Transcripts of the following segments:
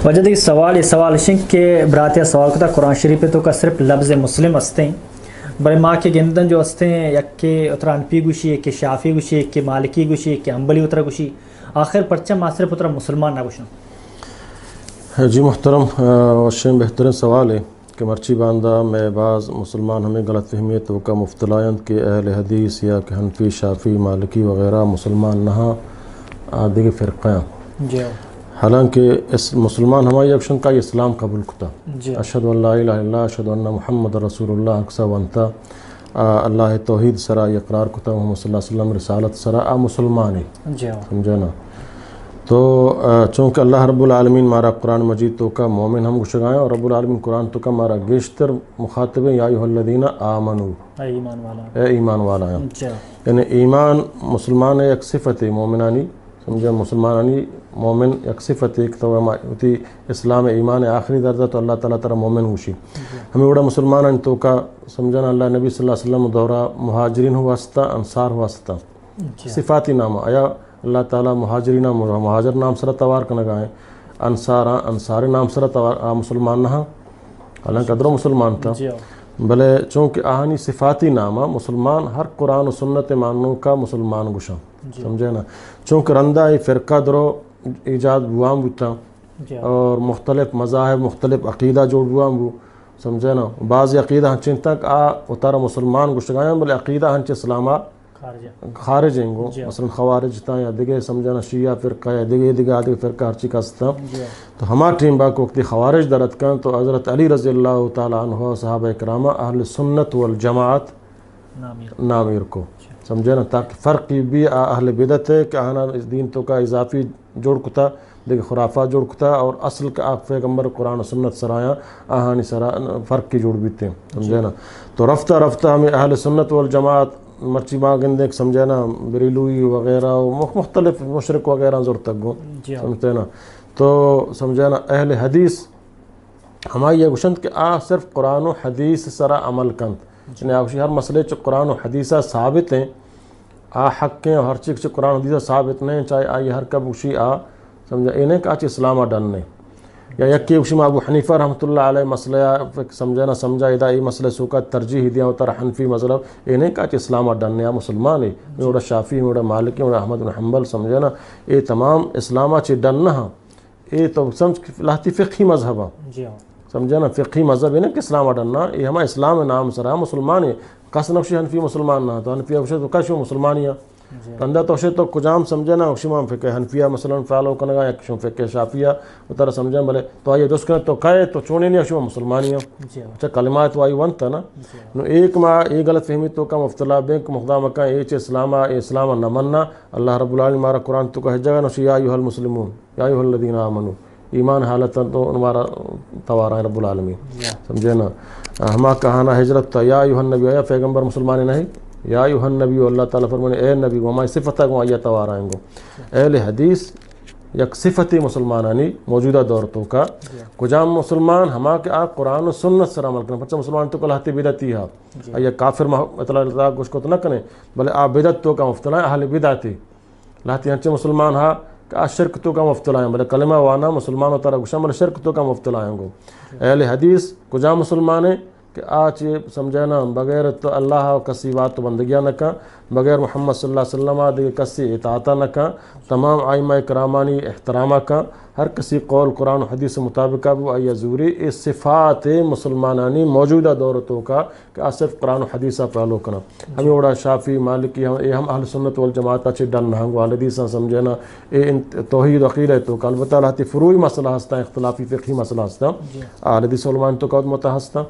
وجہ دیکھیے سوال یہ سوال شنک کے براتیا سوال کو تھا قرآن شریف تو کا صرف لفظ مسلم ہستے ہیں بڑے ماں کے گندن جو ہستے ہیں یک کے اترا انپی گوشی ایک کے شافی گوشی ایک کے مالکی گوشی ایک کے امبلی اترا گوشی آخر پرچہ ماں صرف اترا مسلمان نہ گوشن. جی محترم وشین بہترین سوال ہے کہ مرچی باندھا میں بعض مسلمان ہمیں غلط فہمیت کا مفتلائند کہ اہل حدیث یا کہ حنفی شافی مالکی وغیرہ مسلمان نہ دیگر فرقیاں. جی حالانکہ اس مسلمان ہماری اکشن کا اسلام قبول کتا. جی اشہد ان لا الہ الا اللہ اشہد ان محمد رسول اللہ اقصا ونتا اللہ توحید سرا اقرار کتا محمد صلی اللہ علیہ وسلم رسالت سرا مسلمان ہے. جی سمجھا نا. تو چونکہ اللہ رب العالمین مارا قرآن مجید تو کا مومن ہم گشگائیں اور رب العالمین قرآن تو کا مارا گیشتر مخاطب یا ایھا الذین آمنو ایمان والا اے ایمان والا ہیں. جی یعنی ایمان مسلمان ایک صفت ہے مومنانی. سمجھا مسلمانانی مومن ایک صفت ایک تو ہوتی اسلام ایمان آخری درجہ تو اللہ تعالیٰ تعالیٰ مومن ہوشی. ہمیں بڑا مسلمان تو کا سمجھانا اللہ نبی صلی اللہ علیہ وسلم دورہ مہاجرین واسطہ انصار واسطہ صفاتی نامہ آیا اللہ تعالیٰ مہاجرین مہاجر نام سر توار کا نگائیں انصار نام سر توار مسلمان نہ حالانکہ قدر مسلمان تھا بلے چونکہ آہنی صفاتی نامہ مسلمان ہر قرآن و سنت مانوں کا مسلمان گشاں. سمجھے نا. چونکہ رندہ فرقہ درو ایجاد بوام بوتا اور مختلف مذاہب مختلف عقیدہ جوڑ بوام بو. سمجھے نا. بعض عقیدہ ہنچن تک اتارا مسلمان گشتگائیں بلے عقیدہ ہنچ اسلامہ خارج ہیں گو مثلا خوارج تا یا دیگے سمجھانا شیعہ فرقہ یا دیگے آدھے فرقہ ہر چی کا ستا. تو ہما ٹیم با کو وقتی خوارج درد کن تو حضرت علی رضی اللہ تعالیٰ عنہ صحابہ اکرامہ اہل سنت والجماعت نامیر کو. سمجھے نا. تاکہ فرق بھی اہل بدعت ہے کہ آنا اس دین تو کا اضافی جوڑ کتا دیکھ خرافات جوڑ کتا اور اصل کا آپ پیغمبر قرآن و سنت سرایا آہانی سرا فرق کی جوڑ بیتے ہیں. سمجھے نا. تو رفتہ رفتہ ہمیں اہل سنت والجماعت مرچی باغ گندے سمجھے نا بریلوی وغیرہ مختلف مشرق وغیرہ زور تک گو. سمجھتے نا. تو سمجھے نا اہل حدیث ہماری یہ گشند کہ صرف قرآن و حدیث سرا عمل کند. یعنی آگوشی ہر مسئلے چ قرآن و حدیثہ ثابت ہیں حق ہیں اور ہر چیز قرآن و حدیثہ ثابت نہیں چاہے آئی ہر کب اوشی سمجھا انہیں کہ اسلامہ ڈن نہیں یا یکی اوشی میں ابو حنیفہ رحمۃ اللہ علیہ مسئلہ سمجھا نا سمجھا ادا یہ مسئلہ سوکا ترجیح دیا ہوتا رہا حنفی مذہب انہیں کہ اسلامہ ڈن نہیں مسلمان ہے میرا شافی میرا مالکی میرا احمد بن حنبل سمجھا نا یہ تمام اسلامہ چی ڈن نہ یہ تو سمجھ لاتی فقہی مذہب ہے. سمجھا نا. فقہی مذہب ہے نا کہ اسلام ڈننا یہ ہمارا اسلام نام سرا مسلمان ہے. کس نقشی حنفی مسلمان نہ تو حنفیہ وشے تو کشو مسلمانیہ کندہ توشے تو کجام سمجھا نا اکشما فقہ حنفیہ مثلا فعلو کنگا یا کشم فقہ شافیہ اترا سمجھا بلے تو آئیے دوست کرنے تو کہے تو چونے نہیں اکشما مسلمانیہ. اچھا کلمات تو آئی ونتا نا نو ایک ماں یہ غلط فہمی تو کا مفتلا بینک مقدام کا ایچ اسلامہ نہ مننا اللہ رب العالمین مارا قرآن تو کا جگہ نوشی یا ایھا المسلمون یا ایھا الذین آمنوا ایمان حالت تو ہمارا توارا ہے رب العالمین. سمجھے نا. ہما کہانا ہجرت تا یا ایھا النبی یا پیغمبر مسلمان نہیں یا ایھا النبی اللہ تعالیٰ فرمانے اے نبی کو ہماری صفت ہے کو آیا توارا ہیں گو. اہل حدیث یک صفتی مسلمانانی موجودہ دور تو کا کجام مسلمان ہما کہ آپ قرآن و سنت سر عمل کریں. بچہ مسلمان تو کلہتی بدعتی ہے یا کافر اطلاع کچھ کو تو نہ کریں بلے آپ بدعت تو کا مفتلا ہے اہل بدعتی لہتی ہنچے مسلمان ہاں کہ شرک تو کا مفتلا ہیں بلے کلمہ وانا مسلمان و تارا گشا بلے شرک تو کا مفتلا ہیں گو. اہل حدیث کجا مسلمان ہیں کہ آج سمجھانا بغیر تو اللہ کسی بات تو بندگیاں نہ کا بغیر محمد صلی اللہ علیہ وسلم دیکھ کسی اطاعتہ نہ کا تمام آئمہ کرامانی احترامہ کا ہر کسی قول قرآن و حدیث مطابقہ بھی آئی ضروری اس صفات مسلمانانی موجودہ دورتوں کا کہ صرف قرآن و حدیثہ پہلو کرنا. ہمیں بڑا شافی مالکی ہم اہل سنت والجماعت اچھے ڈن نہ ہوں حدیثہ سمجھنا توحید عقیدہ تو کا البتہ لہتی فروعی مسئلہ ہستا اختلافی فقہی مسئلہ ہستا حدیث علمان تو کا متا ہستا.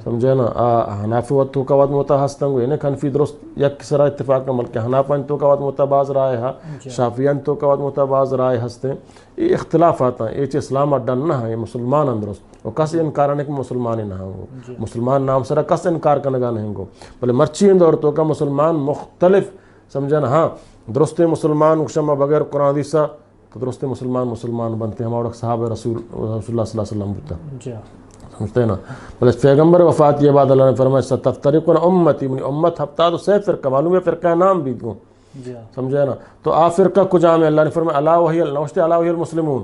سمجھے نا. حنافی وقت تو کا وقت متا ہستا گو انہیں حنفی درست یک سرا اتفاق کا ملک حنافان تو کا وقت متباز رائے ہے شافیان تو کا وقت متباز رائے ہستے. یہ اختلافات ہیں یہ اسلام ڈن نہ ہے یہ مسلمان اندرست اور کس انکار نہیں کہ مسلمان نہ ہوں گو مسلمان نام سرا کس انکار کا نگاہ نہیں گو بلے مرچی عورتوں کا مسلمان مختلف سمجھا نا. ہاں درست مسلمان شمع بغیر قرآن حدیثہ تو درست مسلمان بنتے ہیں ہمارا صحابہ رسول اللہ صلی اللہ علیہ وسلم بتا سمجھتے ہیں نا. بلے پیغمبر وفات یہ بات اللہ نے فرمایا ستفترق امتی منی امت ہفتہ تو سے فرقہ معلوم ہے فرقہ نام بھی دوں سمجھے نا. تو فرقہ کجا میں اللہ نے فرمایا الا وہی المسلمون